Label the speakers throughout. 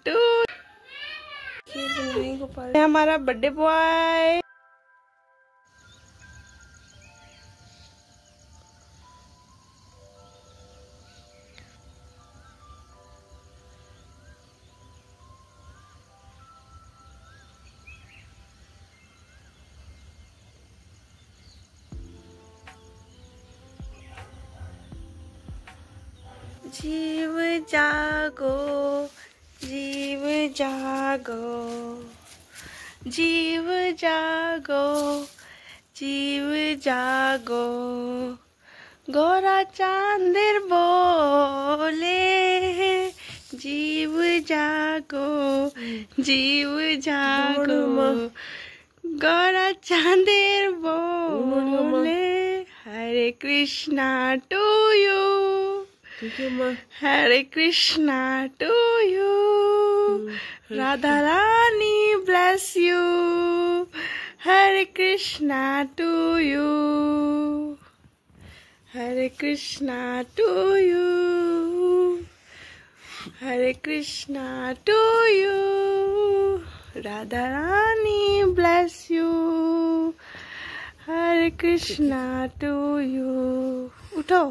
Speaker 1: To. हमारा birthday boy. जीव जागो, जीव जागो, जीव जागो, जीव जागो, गोरा चांदेर बोले, जीव जागो, जीव जागो, गोरा चांदेर बोले, Hare Krishna to you, Hare Krishna to you, Radha Rani bless you, Hare Krishna to you, Hare Krishna to you, Hare Krishna to you, Radha Rani bless you, Hare Krishna to you. उठो।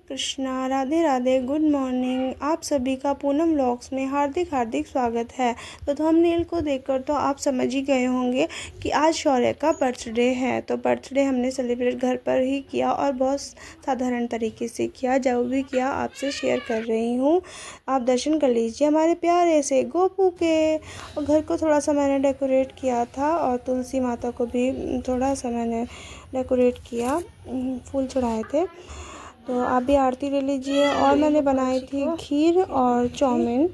Speaker 1: कृष्णा राधे राधे। Good morning. आप सभी का पूनम व्लॉग्स में हार्दिक हार्दिक स्वागत है। तो थंबनेल को देखकर तो आप समझ ही गए होंगे कि आज शौर्य का बर्थडे है। तो बर्थडे हमने सेलिब्रेट घर पर ही किया और बहुत साधारण तरीके से किया। जो भी किया आपसे शेयर कर रही हूँ, आप दर्शन कर लीजिए हमारे प्यारे से गोपू के। और घर को थोड़ा सा मैंने डेकोरेट किया था और तुलसी माता को भी थोड़ा सा मैंने डेकोरेट किया, फूल चढ़ाए थे। तो आप भी आरती ले लीजिए। और मैंने बनाई थी खीर और चाउमीन।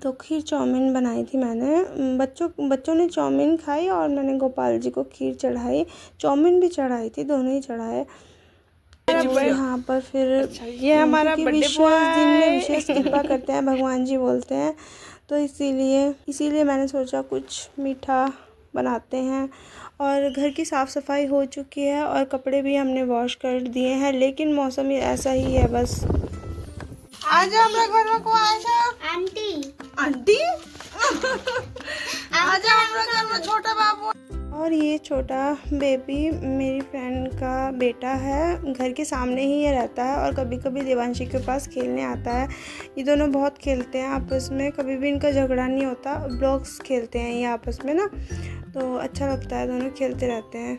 Speaker 1: तो खीर चाउमीन बनाई थी मैंने। बच्चों ने चाउमीन खाई और मैंने गोपाल जी को खीर चढ़ाई, चाउमीन भी चढ़ाई थी, दोनों ही चढ़ाए। यहाँ पर फिर ये हमारा विशेष दिन में विशेष कृपा करते हैं भगवान जी बोलते हैं, तो इसीलिए मैंने सोचा कुछ मीठा बनाते हैं। और घर की साफ़ सफाई हो चुकी है और कपड़े भी हमने वॉश कर दिए हैं, लेकिन मौसम ऐसा ही है बस। आजा हमरा घर में को आजा आंटी आंटी आजा हमरा घर में छोटा बाबू। और ये छोटा बेबी मेरी फ्रेंड का बेटा है, घर के सामने ही ये रहता है और कभी कभी देवांशी के पास खेलने आता है। ये दोनों बहुत खेलते हैं आपस में, कभी भी इनका झगड़ा नहीं होता। ब्लॉक्स खेलते हैं ये आपस में ना, तो अच्छा लगता है, दोनों खेलते रहते हैं।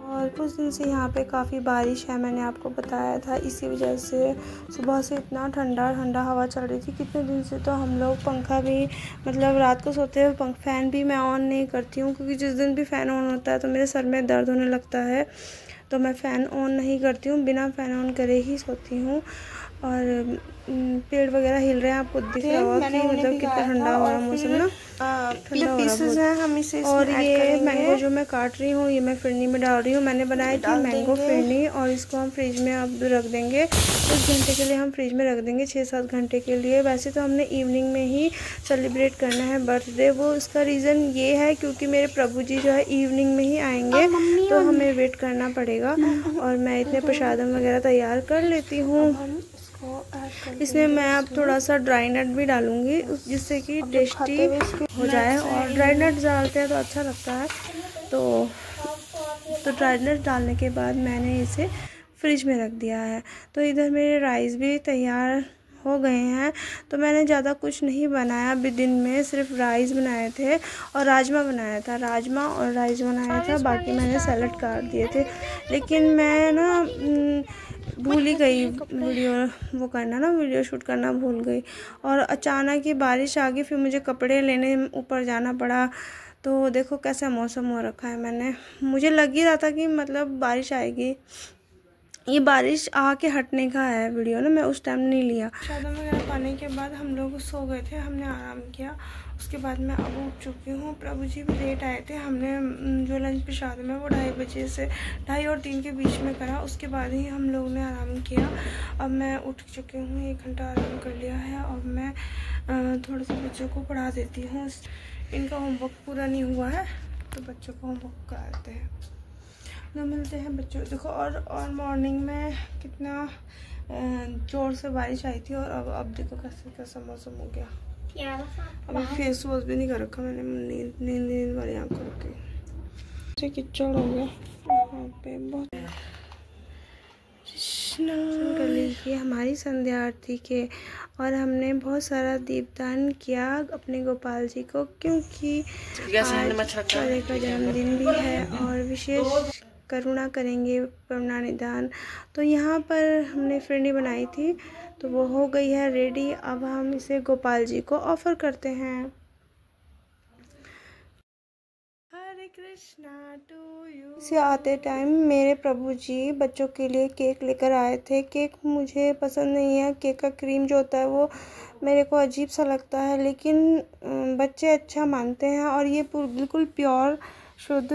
Speaker 1: और कुछ दिन से यहाँ पे काफ़ी बारिश है, मैंने आपको बताया था। इसी वजह से सुबह से इतना ठंडा ठंडा हवा चल रही थी। कितने दिन से तो हम लोग पंखा भी, मतलब रात को सोते हुए फ़ैन भी मैं ऑन नहीं करती हूँ, क्योंकि जिस दिन भी फ़ैन ऑन होता है तो मेरे सर में दर्द होने लगता है। तो मैं फ़ैन ऑन नहीं करती हूँ, बिना फ़ैन ऑन करे ही सोती हूँ। और पेड़ वगैरह हिल रहे हैं, आपको दिख रहा होगा कि मतलब कितना ठंडा हो रहा है मौसम ना, ठंडा पीसेस हैं हम इसे। और ये मैंगो जो मैं काट रही हूँ, ये मैं फिरनी में डाल रही हूँ। मैंने बनाई थी मैंगो फिरनी और इसको हम फ्रिज में अब रख देंगे। कुछ घंटे के लिए हम फ्रिज में रख देंगे, 6-7 घंटे के लिए। वैसे तो हमने इवनिंग में ही सेलिब्रेट करना है बर्थडे। वो उसका रीज़न ये है क्योंकि मेरे प्रभु जी जो है इवनिंग में ही आएंगे, तो हमें वेट करना पड़ेगा। और मैं इतने प्रसादम वगैरह तैयार कर लेती हूँ। इसमें मैं अब थोड़ा सा ड्राई नट भी डालूंगी, जिससे कि टेस्टी हो जाए। और ड्राई नट डालते हैं तो अच्छा लगता है। तो ड्राई नट डालने के बाद मैंने इसे फ्रिज में रख दिया है। तो इधर मेरे राइस भी तैयार हो गए हैं। तो मैंने ज़्यादा कुछ नहीं बनाया अभी दिन में, सिर्फ राइस बनाए थे और राजमा बनाया था। राजमा और राइस बनाया था, बाकी मैंने सैलड काट दिए थे। लेकिन मैं ना भूल ही गई वीडियो शूट करना भूल गई। और अचानक ही बारिश आ गई, फिर मुझे कपड़े लेने ऊपर जाना पड़ा। तो देखो कैसा मौसम हो रखा है। मुझे लग ही रहा था कि मतलब बारिश आएगी। ये बारिश आके हटने का है वीडियो ना, मैं उस टाइम नहीं लिया। प्रसादम वगैरह पाने के बाद हम लोग सो गए थे, हमने आराम किया। उसके बाद मैं अब उठ चुकी हूँ। प्रभु जी भी लेट आए थे। हमने जो लंच प्रसाद में वो 2:30 बजे से 2:30 और 3 के बीच में करा। उसके बाद ही हम लोग ने आराम किया। अब मैं उठ चुकी हूँ, 1 घंटा आराम कर लिया है। और मैं थोड़े से बच्चों को पढ़ा देती हूँ। इनका होमवर्क पूरा नहीं हुआ है तो बच्चों को होमवर्क कराते हैं। तो मिलते हैं बच्चों। देखो और मॉर्निंग में कितना जोर से बारिश आई थी और अब देखो कैसा मौसम हो गया। अभी फेस वॉश भी नहीं कर रखा मैंने, नींद वाली आंखों रखी, कीचड़ हो गया यहाँ पे बहुत। कर लीजिए हमारी संध्या आरती के, और हमने बहुत सारा दीपदान किया अपने गोपाल जी को, क्योंकि आज शौर्य का जन्मदिन भी है और विशेष करुणा करेंगे करुणा निदान। तो यहाँ पर हमने फिरनी बनाई थी तो वो हो गई है रेडी। अब हम इसे गोपाल जी को ऑफर करते हैं। हरे कृष्णा टू यू। इसे आते टाइम मेरे प्रभु जी बच्चों के लिए केक लेकर आए थे। केक मुझे पसंद नहीं है, केक का क्रीम जो होता है वो मेरे को अजीब सा लगता है, लेकिन बच्चे अच्छा मानते हैं। और ये बिल्कुल प्योर शुद्ध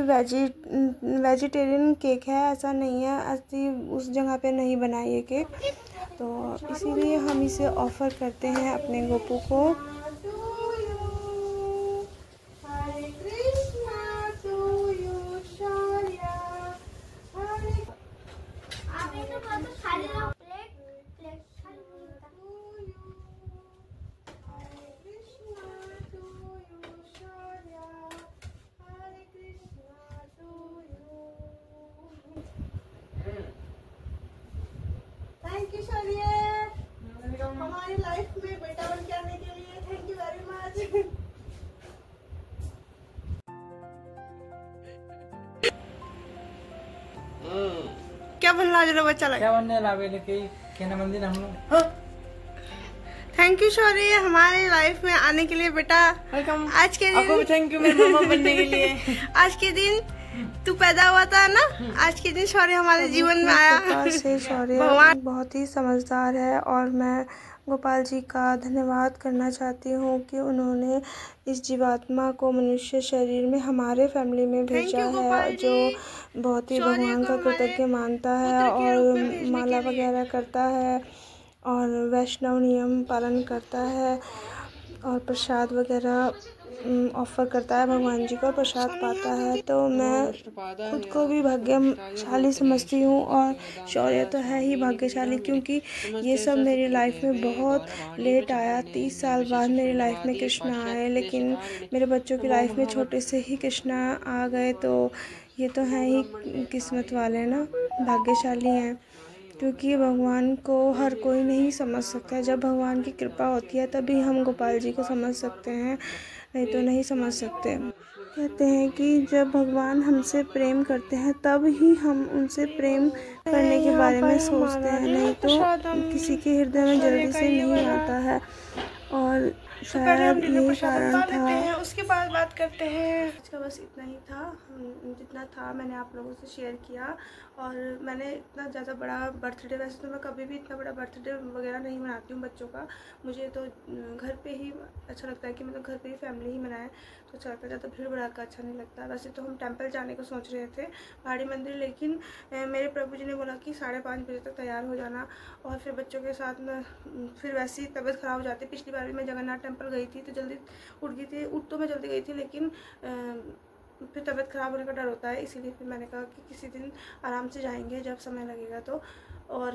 Speaker 1: वेजिटेरियन केक है, ऐसा नहीं है ऐसी उस जगह पे नहीं बना ये केक, तो इसीलिए हम इसे ऑफ़र करते हैं अपने गोपू को। थैंक यू शौर्य, हमारी लाइफ में बेटा बन के आने के लिए थैंक यू वेरी मच। क्या बनना जो बच्चा लगा, क्या बनने लावे लेके कहना मंदिर हम लोग। थैंक यू शौर्य हमारे लाइफ में आने के लिए बेटा। वेलकम। आज के दिन थैंक यू मेरे मामा बनने के लिए। आज के दिन तू पैदा हुआ था ना, आज के दिन शौर्य हमारे जीवन में आया। से शौर्य बहुत ही समझदार है और मैं गोपाल जी का धन्यवाद करना चाहती हूँ कि उन्होंने इस जीवात्मा को मनुष्य शरीर में हमारे फैमिली में भेजा है, जो बहुत ही भगवान का कृतज्ञ मानता है और माला वगैरह करता है और वैष्णव नियम पालन करता है और प्रसाद वगैरह ऑफ़र करता है भगवान जी को, प्रसाद पाता है। तो मैं खुद को भी भाग्यशाली समझती हूँ और शौर्य तो है ही भाग्यशाली, क्योंकि ये सब मेरी लाइफ में बहुत लेट आया। 30 साल बाद मेरी लाइफ में कृष्णा आए, लेकिन मेरे बच्चों की लाइफ में छोटे से ही कृष्णा आ गए, तो ये तो हैं ही किस्मत वाले ना, भाग्यशाली हैं, क्योंकि भगवान को हर कोई नहीं समझ सकता। जब भगवान की कृपा होती है तभी हम गोपाल जी को समझ सकते हैं, नहीं तो नहीं समझ सकते। कहते हैं कि जब भगवान हमसे प्रेम करते हैं तब ही हम उनसे प्रेम करने के बारे में सोचते हैं, नहीं तो किसी के हृदय में जल्दी से नहीं आता है। और शायद यही कारण था। उसके बाद बात करते हैं। आज का बस इतना ही था, जितना था मैंने आप लोगों से शेयर किया। और मैंने इतना ज़्यादा बड़ा बर्थडे, वैसे तो मैं कभी भी इतना बड़ा बर्थडे वगैरह नहीं मनाती हूँ बच्चों का, मुझे तो घर पे ही अच्छा लगता है कि मतलब घर पे ही फैमिली ही मनाए तो अच्छा लगता है, ज़्यादा भीड़ भड़ाका अच्छा नहीं लगता। वैसे तो हम टेंपल जाने को सोच रहे थे, पहाड़ी मंदिर, लेकिन मेरे प्रभु जी ने बोला कि 5:30 बजे तक तैयार हो जाना, और फिर बच्चों के साथ में फिर वैसे ही तबीयत ख़राब हो जाती। पिछली बार भी मैं जगन्नाथ टेंपल गई थी तो जल्दी उठ गई थी, उठ तो मैं जल्दी गई थी, लेकिन फिर तबीयत ख़राब होने का डर होता है, इसीलिए फिर मैंने कहा कि किसी दिन आराम से जाएंगे जब समय लगेगा तो। और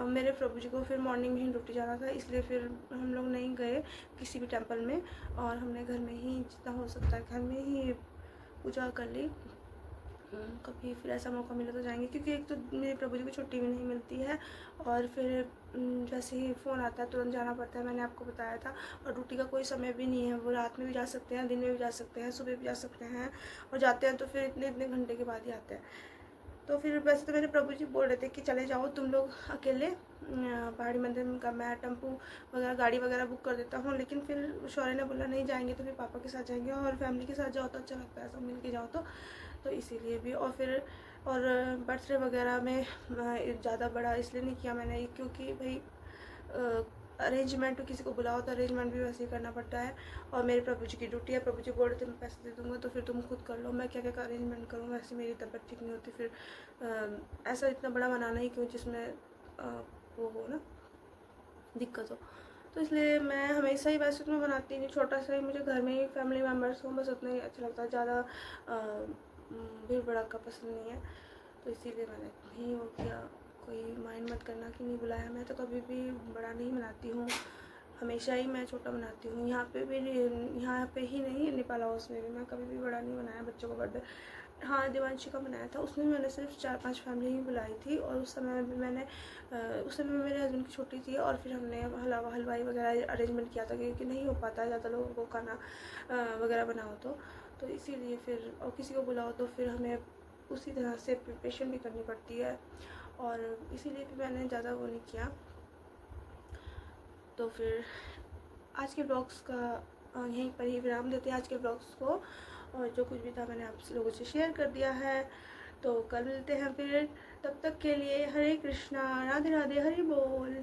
Speaker 1: मेरे प्रभु जी को फिर मॉर्निंग में ही ड्यूटी जाना था, इसलिए फिर हम लोग नहीं गए किसी भी टेंपल में, और हमने घर में ही जितना हो सकता है घर में ही पूजा कर ली। कभी फिर ऐसा मौका मिला तो जाएंगे, क्योंकि एक तो मेरे प्रभु जी को छुट्टी भी नहीं मिलती है, और फिर जैसे ही फ़ोन आता है तुरंत जाना पड़ता है, मैंने आपको बताया था। और ड्यूटी का कोई समय भी नहीं है, वो रात में भी जा सकते हैं, दिन में भी जा सकते हैं, सुबह भी जा सकते हैं, और जाते हैं तो फिर इतने घंटे के बाद ही आते हैं। तो फिर वैसे तो मेरे प्रभु जी बोल रहे थे कि चले जाओ तुम लोग अकेले पहाड़ी मंदिर का, मैं टेम्पू वगैरह गाड़ी वगैरह बुक कर देता हूँ, लेकिन फिर शौर्य ने बोला नहीं जाएंगे तो फिर पापा के साथ जाएंगे, और फैमिली के साथ जाओ तो अच्छा लगता है, सब मिल के जाओ तो इसीलिए भी। और फिर और बर्थडे वगैरह में ज़्यादा बड़ा इसलिए नहीं किया मैंने, क्योंकि भाई अरेंजमेंट तो किसी को बुलाओ तो अरेंजमेंट भी वैसे ही करना पड़ता है, और मेरे प्रभु जी की ड्यूटी है। प्रभु जी बोल रहे थे मैं पैसे दे दूँगा तो फिर तुम खुद कर लो, मैं क्या क्या अरेंजमेंट करूँ, वैसे मेरी तबीयत ठीक नहीं होती, फिर ऐसा इतना बड़ा मनाना ही क्यों जिसमें वो हो ना दिक्कत हो। तो इसलिए मैं हमेशा ही, वैसे तो मैं बनाती नहीं, छोटा सा ही, मुझे घर में ही फैमिली मेम्बर्स हों बस उतना ही अच्छा लगता है, ज़्यादा भीड़ भड़ाका पसंद नहीं है, तो इसीलिए मैंने नहीं वो किया। कोई माइंड मत करना कि नहीं बुलाया। मैं तो कभी भी बड़ा नहीं मनाती हूँ, हमेशा ही मैं छोटा मनाती हूँ। यहाँ पे ही नहीं, नेपाल हाउस में भी मैं कभी भी बड़ा नहीं मनाया बच्चों का बर्थडे। हाँ, देवांशी का मनाया था, उसमें मैंने सिर्फ 4-5 फैमिली ही बुलाई थी, और उस समय भी मैंने उस समय मेरे हस्बैंड की छुट्टी थी, और फिर हमने हलवाई वगैरह अरेंजमेंट किया था, क्योंकि नहीं हो पाता ज़्यादा लोगों को खाना वगैरह बनाओ तो इसीलिए फिर, और किसी को बुलाओ तो फिर हमें उसी तरह से प्रिपरेशन भी करनी पड़ती है, और इसीलिए फिर मैंने ज़्यादा वो नहीं किया। तो फिर आज के ब्लॉग्स का यहीं पर ही विराम देते हैं आज के ब्लॉग्स को, और जो कुछ भी था मैंने आप लोगों से शेयर कर दिया है। तो कल मिलते हैं फिर, तब तक के लिए हरे कृष्णा, राधे राधे, हरि बोल।